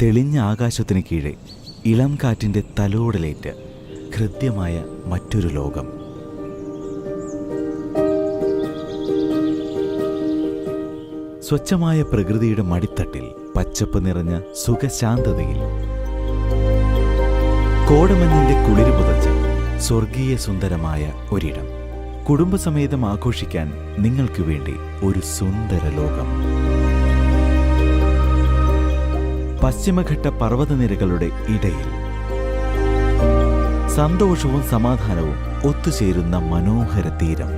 തെളിഞ്ഞ ആകാശത്തിന് കീഴെ ഇളം കാറ്റിൻ്റെ തലോടലേറ്റ് ഹൃദ്യമായ മറ്റൊരു ലോകം. സ്വച്ഛമായ പ്രകൃതിയുടെ മടിത്തട്ടിൽ പച്ചപ്പ് നിറഞ്ഞ സുഖശാന്തതയിൽ കോടമഞ്ഞിന്റെ കുളിര് പുതച്ച് സ്വർഗീയ സുന്ദരമായ ഒരിടം. കുടുംബസമേതം ആഘോഷിക്കാൻ നിങ്ങൾക്ക് വേണ്ടി ഒരു സുന്ദര ലോകം. പശ്ചിമഘട്ട പർവ്വതനിരകളുടെ ഇടയിൽ സന്തോഷവും സമാധാനവും ഒത്തുചേരുന്ന മനോഹര തീരം.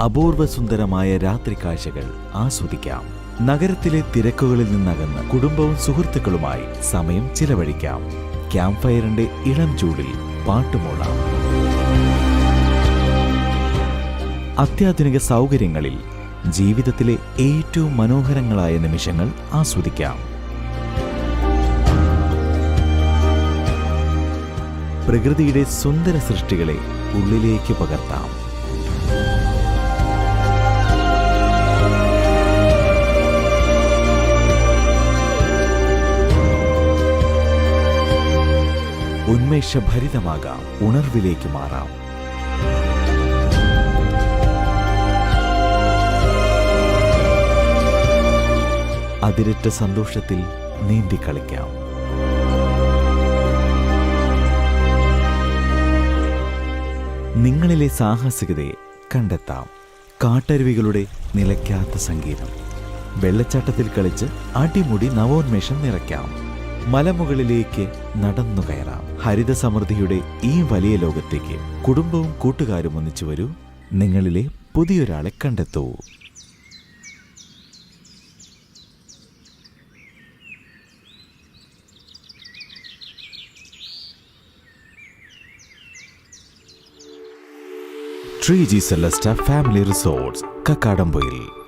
അപൂർവ സുന്ദരമായ രാത്രി കാഴ്ചകൾ ആസ്വദിക്കാം. നഗരത്തിലെ തിരക്കുകളിൽ നിന്നകന്ന് കുടുംബവും സുഹൃത്തുക്കളുമായി സമയം ചിലവഴിക്കാം. ക്യാമ്പ് ഫയറിന്റെ ഇളം ചൂടിൽ പാട്ടുമൂളാം. അത്യാധുനിക സൗകര്യങ്ങളിൽ ജീവിതത്തിലെ ഏറ്റവും മനോഹരങ്ങളായ നിമിഷങ്ങൾ ആസ്വദിക്കാം. പ്രകൃതിയുടെ സുന്ദര സൃഷ്ടികളെ ഉള്ളിലേക്ക് പകർത്താം. ഉന്മേഷഭരിതമാകാം, ഉണർവിലേക്ക് മാറാം. അതിരറ്റ സന്തോഷത്തിൽ നീന്തിക്കളിക്കാം. നിങ്ങളിലെ സാഹസികതയെ കണ്ടെത്താം. കാട്ടരുവികളുടെ നിലയ്ക്കാത്ത സംഗീതം. വെള്ളച്ചാട്ടത്തിൽ കളിച്ച് അടിമുടി നവോന്മേഷം നിറയ്ക്കാം. മലമുകളിലേക്ക് നടന്നു കയറാം. ഹരിത സമൃദ്ധിയുടെ ഈ വലിയ ലോകത്തേക്ക് കുടുംബവും കൂട്ടുകാരും ഒന്നിച്ചു വരൂ. നിങ്ങളിലെ പുതിയൊരാളെ കണ്ടെത്തൂ. ട്രീജി സെലസ്റ്റ ഫാമിലി റിസോർട്ട്സ്, കക്കാടംപൊയിൽ.